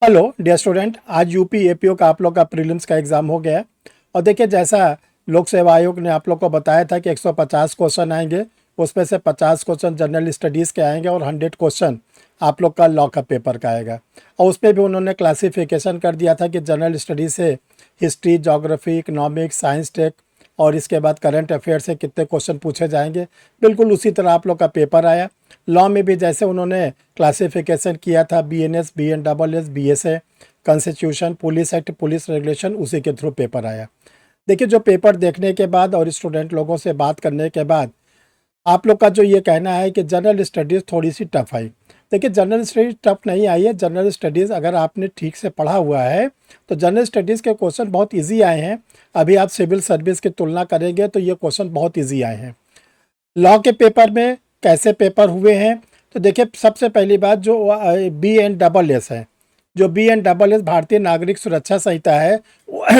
Hello dear student, आज UP APO का आप लोग का प्रीलिम्स का एग्ज़ाम हो गया है। और देखिए, जैसा लोक सेवा आयोग ने आप लोग को बताया था कि 150 क्वेश्चन आएंगे, उसमें से 50 क्वेश्चन जनरल स्टडीज़ के आएंगे और 100 क्वेश्चन आप लोग का लॉ का पेपर का आएगा। और उसमें भी उन्होंने क्लासिफिकेशन कर दिया था कि जनरल स्टडीज़ से history, geography, economics, science, tech और इसके बाद करंट अफेयर से कितने क्वेश्चन पूछे जाएंगे। बिल्कुल उसी तरह आप लोग का पेपर आया। लॉ में भी जैसे उन्होंने क्लासिफिकेशन किया था, BNS, BNSS, BSA, constitution, police act, police regulation, उसी के थ्रू पेपर आया। देखिए, जो पेपर देखने के बाद और स्टूडेंट लोगों से बात करने के बाद आप लोग का जो ये कहना है कि जनरल स्टडीज़ थोड़ी सी टफ आई। देखिए, जनरल स्टडीज़ टफ नहीं आई है। जनरल स्टडीज़ अगर आपने ठीक से पढ़ा हुआ है तो जनरल स्टडीज़ के क्वेश्चन बहुत इजी आए हैं। अभी आप सिविल सर्विस की तुलना करेंगे तो ये क्वेश्चन बहुत इजी आए हैं। लॉ के पेपर में कैसे पेपर हुए हैं, तो देखिए, सबसे पहली बात जो BNSS है, जो BNSS भारतीय नागरिक सुरक्षा संहिता है,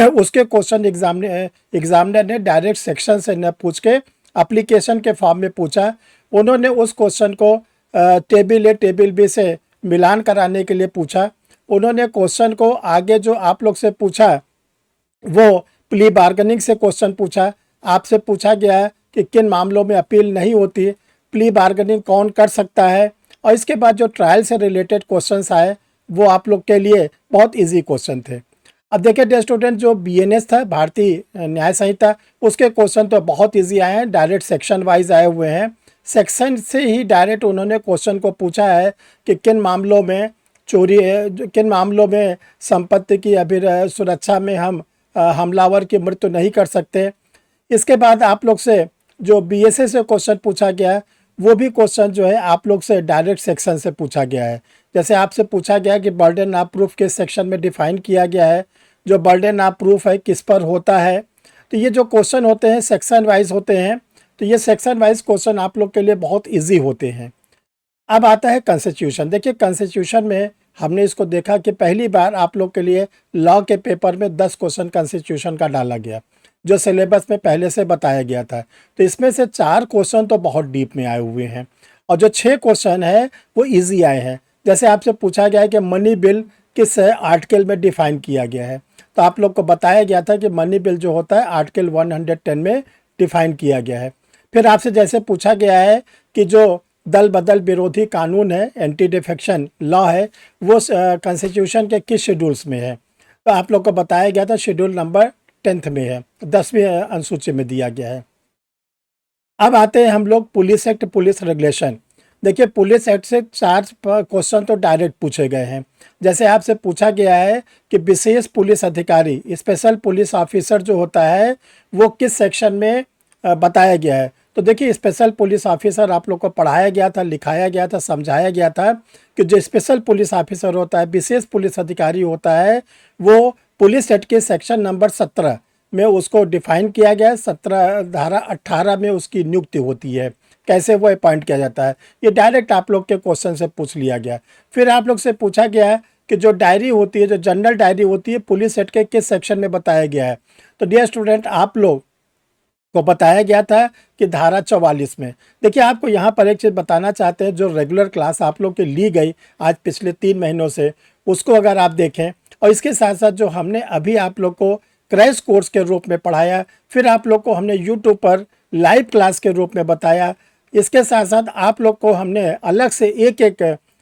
उसके क्वेश्चन एग्जामिनर ने डायरेक्ट सेक्शन से न पूछ के एप्लीकेशन के फॉर्म में पूछा। उन्होंने उस क्वेश्चन को टेबल ए टेबल बी से मिलान कराने के लिए पूछा। उन्होंने क्वेश्चन को आगे जो आप लोग से पूछा वो प्ली बार्गेनिंग से क्वेश्चन पूछा। आपसे पूछा गया कि किन मामलों में अपील नहीं होती, प्ली बार्गेनिंग कौन कर सकता है। और इसके बाद जो ट्रायल से रिलेटेड क्वेश्चंस आए वो आप लोग के लिए बहुत इजी क्वेश्चन थे। अब देखिए डियर स्टूडेंट, जो बीएनएस था, भारतीय न्याय संहिता, उसके क्वेश्चन तो बहुत इजी आए हैं, डायरेक्ट सेक्शन वाइज आए हुए हैं। सेक्शन से ही डायरेक्ट उन्होंने क्वेश्चन को पूछा है कि किन मामलों में चोरी है, किन मामलों में संपत्ति की सुरक्षा में हम हमलावर की मृत्यु नहीं कर सकते। इसके बाद आप लोग से जो बीएसए से क्वेश्चन पूछा गया है, वो भी क्वेश्चन जो है आप लोग से डायरेक्ट सेक्शन से पूछा गया है। जैसे आपसे पूछा गया कि बर्डन ऑफ प्रूफ किस सेक्शन में डिफाइन किया गया है, जो बर्डन ऑफ प्रूफ है किस पर होता है। तो ये जो क्वेश्चन होते हैं सेक्शन वाइज होते हैं, तो ये सेक्शन वाइज क्वेश्चन आप लोग के लिए बहुत ईजी होते हैं। अब आता है कॉन्स्टिट्यूशन। देखिए, कॉन्स्टिट्यूशन में हमने इसको देखा कि पहली बार आप लोग के लिए लॉ के पेपर में 10 क्वेश्चन कॉन्स्टिट्यूशन का डाला गया, जो सिलेबस में पहले से बताया गया था। तो इसमें से 4 क्वेश्चन तो बहुत डीप में आए हुए हैं और जो 6 क्वेश्चन है वो इजी आए हैं। जैसे आपसे पूछा गया है कि मनी बिल किस आर्टिकल में डिफाइन किया गया है, तो आप लोग को बताया गया था कि मनी बिल जो होता है आर्टिकल 110 में डिफाइन किया गया है। फिर आपसे जैसे पूछा गया है कि जो दल बदल विरोधी कानून है, एंटी डिफेक्शन लॉ है, वो कॉन्स्टिट्यूशन के किस शेड्यूल्स में है, तो आप लोग को बताया गया था शेड्यूल नंबर 10th में है, 10वीं अनुसूची में दिया गया है। अब आते हैं हम लोग पुलिस एक्ट, पुलिस रेगुलेशन। देखिए, पुलिस एक्ट से 4 क्वेश्चन तो डायरेक्ट पूछे गए हैं। जैसे आपसे पूछा गया है कि विशेष पुलिस अधिकारी, स्पेशल पुलिस ऑफिसर जो होता है वो किस सेक्शन में बताया गया है। तो देखिए, स्पेशल पुलिस ऑफिसर आप लोग को पढ़ाया गया था, लिखाया गया था, समझाया गया था कि जो स्पेशल पुलिस ऑफिसर होता है, विशेष पुलिस अधिकारी होता है, वो पुलिस एक्ट के सेक्शन नंबर 17 में उसको डिफाइन किया गया है। 17 धारा 18 में उसकी नियुक्ति होती है, कैसे वो अपॉइंट किया जाता है। ये डायरेक्ट आप लोग के क्वेश्चन से पूछ लिया गया। फिर आप लोग से पूछा गया है कि जो डायरी होती है, जो जनरल डायरी होती है, पुलिस एक्ट के किस सेक्शन में बताया गया है। तो डियर स्टूडेंट, आप लोग को बताया गया था कि धारा 44 में। देखिए, आपको यहाँ पर एक चीज़ बताना चाहते हैं, जो रेगुलर क्लास आप लोग की ली गई आज पिछले 3 महीनों से, उसको अगर आप देखें और इसके साथ साथ जो हमने अभी आप लोग को क्रैश कोर्स के रूप में पढ़ाया, फिर आप लोग को हमने यूट्यूब पर लाइव क्लास के रूप में बताया, इसके साथ साथ आप लोग को हमने अलग से एक एक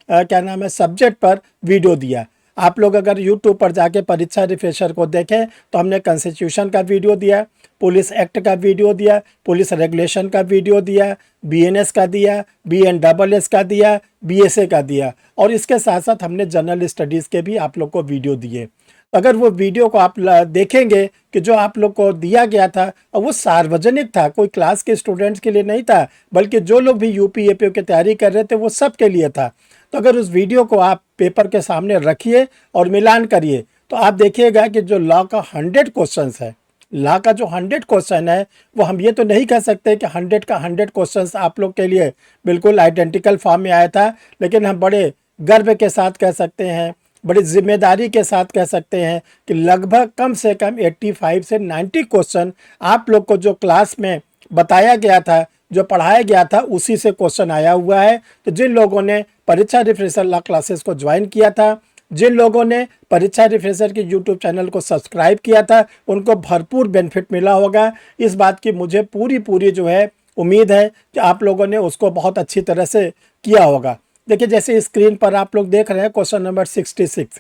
क्या नाम है सब्जेक्ट पर वीडियो दिया। आप लोग अगर यूट्यूब पर जाके परीक्षा रिफ्रेशर को देखें तो हमने कॉन्स्टिट्यूशन का वीडियो दिया, पुलिस एक्ट का वीडियो दिया, पुलिस रेगुलेशन का वीडियो दिया, बीएनएस का दिया, बीएनडबलएस का दिया, बीएसए का दिया, और इसके साथ साथ हमने जनरल स्टडीज़ के भी आप लोग को वीडियो दिए। अगर वो वीडियो को आप देखेंगे कि जो आप लोग को दिया गया था और वो सार्वजनिक था, कोई क्लास के स्टूडेंट्स के लिए नहीं था, बल्कि जो लोग भी यूपी एपीओ की तैयारी कर रहे थे वो सब के लिए था। तो अगर उस वीडियो को आप पेपर के सामने रखिए और मिलान करिए तो आप देखिएगा कि जो लॉ का 100 क्वेश्चन है, लॉ का जो 100 क्वेश्चन है, वो हम ये तो नहीं कह सकते कि 100 का 100 क्वेश्चन आप लोग के लिए बिल्कुल आइडेंटिकल फॉर्म में आया था, लेकिन हम बड़े गर्व के साथ कह सकते हैं, बड़ी जिम्मेदारी के साथ कह सकते हैं कि लगभग कम से कम 85 से 90 क्वेश्चन आप लोग को जो क्लास में बताया गया था, जो पढ़ाया गया था, उसी से क्वेश्चन आया हुआ है। तो जिन लोगों ने परीक्षा रिफ्रेशर लॉ क्लासेस को ज्वाइन किया था जिन लोगों ने परीक्षा रिफ्रेशर के यूट्यूब चैनल को सब्सक्राइब किया था उनको भरपूर बेनिफिट मिला होगा। इस बात की मुझे पूरी जो है उम्मीद है कि आप लोगों ने उसको बहुत अच्छी तरह से किया होगा। देखिए जैसे स्क्रीन पर आप लोग देख रहे हैं क्वेश्चन नंबर 66,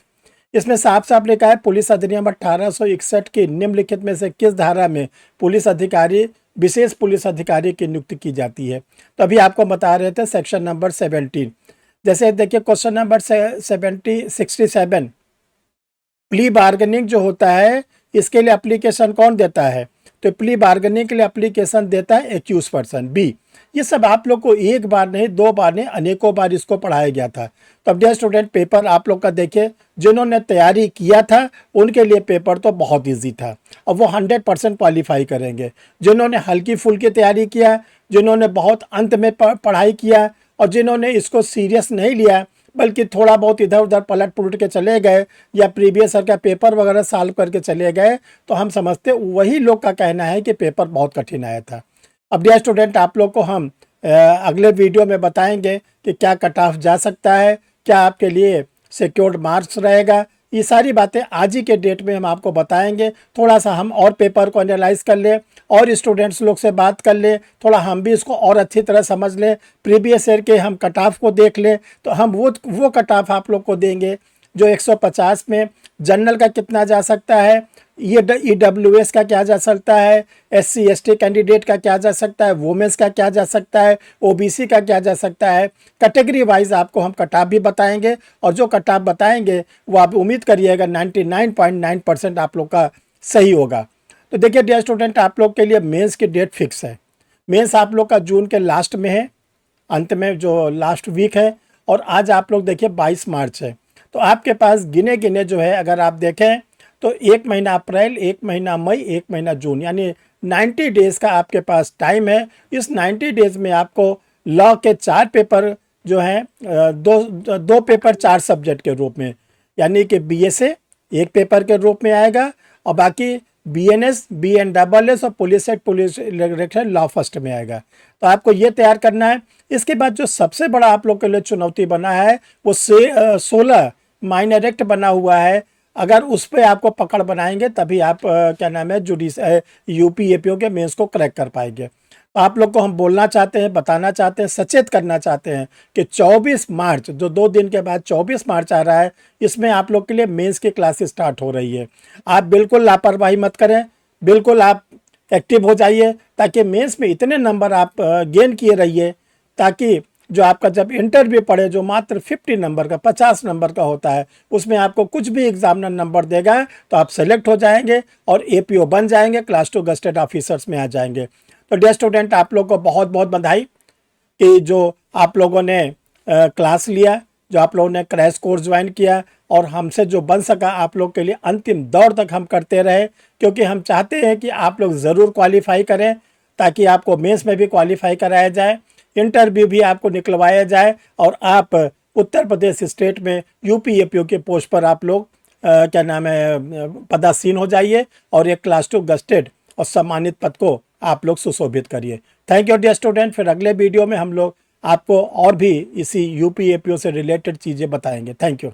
इसमें साफ साफ लिखा है पुलिस अधिनियम 1861 की निम्नलिखित में से किस धारा में पुलिस अधिकारी विशेष पुलिस अधिकारी की नियुक्ति की जाती है। तो अभी आपको बता रहे थे सेक्शन नंबर 17। जैसे देखिए क्वेश्चन नंबर 67 प्ली बार्गेनिंग जो होता है इसके लिए एप्लीकेशन कौन देता है। तो प्ली बार्गेनिंग के लिए एप्लीकेशन देता है एक्यूज पर्सन बी। ये सब आप लोग को एक बार नहीं, दो बार नहीं, अनेकों बार इसको पढ़ाया गया था। तो अब डियर स्टूडेंट पेपर आप लोग का देखिए, जिन्होंने तैयारी किया था उनके लिए पेपर तो बहुत इजी था, अब वो 100% क्वालिफाई करेंगे। जिन्होंने हल्की फुल्की तैयारी किया, जिन्होंने बहुत अंत में पढ़ाई किया और जिन्होंने इसको सीरियस नहीं लिया बल्कि थोड़ा बहुत इधर उधर पलट पुलट के चले गए या प्रीवियस ईयर का पेपर वगैरह सॉल्व करके चले गए, तो हम समझते वही लोग का कहना है कि पेपर बहुत कठिन आया था। अब डियर स्टूडेंट आप लोग को हम अगले वीडियो में बताएंगे कि क्या कट ऑफ जा सकता है, क्या आपके लिए सिक्योर्ड मार्क्स रहेगा। ये सारी बातें आज ही के डेट में हम आपको बताएंगे। थोड़ा सा हम और पेपर को एनालाइज कर ले और स्टूडेंट्स लोग से बात कर ले, थोड़ा हम भी इसको और अच्छी तरह समझ लें, प्रीवियस ईयर के हम कट ऑफ को देख लें, तो हम वो कट ऑफ आप लोग को देंगे जो 150 में जनरल का कितना जा सकता है, ये EWS का क्या जा सकता है, SC ST कैंडिडेट का क्या जा सकता है, वुमेन्स का क्या जा सकता है, OBC का क्या जा सकता है। कैटेगरी वाइज आपको हम कट ऑफ भी बताएंगे और जो कट ऑफ बताएंगे वो आप उम्मीद करिएगा 99.9% आप लोग का सही होगा। तो देखिए डियर स्टूडेंट आप लोग के लिए मेंस की डेट फिक्स है। मेंस आप लोग का जून के लास्ट में है, अंत में जो लास्ट वीक है, और आज आप लोग देखिए 22 मार्च है। तो आपके पास गिने गिने जो है अगर आप देखें तो 1 महीना अप्रैल, 1 महीना मई, 1 महीना जून, यानी 90 डेज़ का आपके पास टाइम है। इस 90 डेज़ में आपको लॉ के 4 पेपर जो हैं, दो पेपर 4 सब्जेक्ट के रूप में, यानी कि BSA एक पेपर के रूप में आएगा और बाकी BNS, BNSS और police act, police election law first में आएगा। तो आपको ये तैयार करना है। इसके बाद जो सबसे बड़ा आप लोग के लिए चुनौती बना है वो 16 माइनर एक्ट बना हुआ है। अगर उस पर आपको पकड़ बनाएंगे तभी आप क्या नाम है UP APO के मेंस को क्रैक कर पाएंगे। तो आप लोग को हम बोलना चाहते हैं, बताना चाहते हैं, सचेत करना चाहते हैं कि 24 मार्च जो 2 दिन के बाद 24 मार्च आ रहा है, इसमें आप लोग के लिए मेंस की क्लासेस स्टार्ट हो रही है। आप बिल्कुल लापरवाही मत करें, बिल्कुल आप एक्टिव हो जाइए ताकि मेंस में इतने नंबर आप गेन किए रहिए, ताकि जो आपका जब इंटरव्यू पड़े जो मात्र 50 नंबर का, 50 नंबर का होता है, उसमें आपको कुछ भी एग्जामिनर नंबर देगा तो आप सेलेक्ट हो जाएंगे और APO बन जाएंगे, क्लास 2 गस्टेड ऑफिसर्स में आ जाएंगे। तो डियर स्टूडेंट आप लोग को बहुत बहुत बधाई कि जो आप लोगों ने क्लास लिया, जो आप लोगों ने क्रैश कोर्स ज्वाइन किया और हमसे जो बन सका आप लोग के लिए अंतिम दौर तक हम करते रहे, क्योंकि हम चाहते हैं कि आप लोग ज़रूर क्वालिफाई करें ताकि आपको मेंस में भी क्वालिफाई कराया जाए, इंटरव्यू भी आपको निकलवाया जाए और आप उत्तर प्रदेश स्टेट में UP APO के पोस्ट पर आप लोग क्या नाम है पदासीन हो जाइए और एक क्लास 2 गस्टेड और सम्मानित पद को आप लोग सुशोभित करिए। Thank you dear student. फिर अगले वीडियो में हम लोग आपको और भी इसी UP APO से रिलेटेड चीज़ें बताएंगे। Thank you.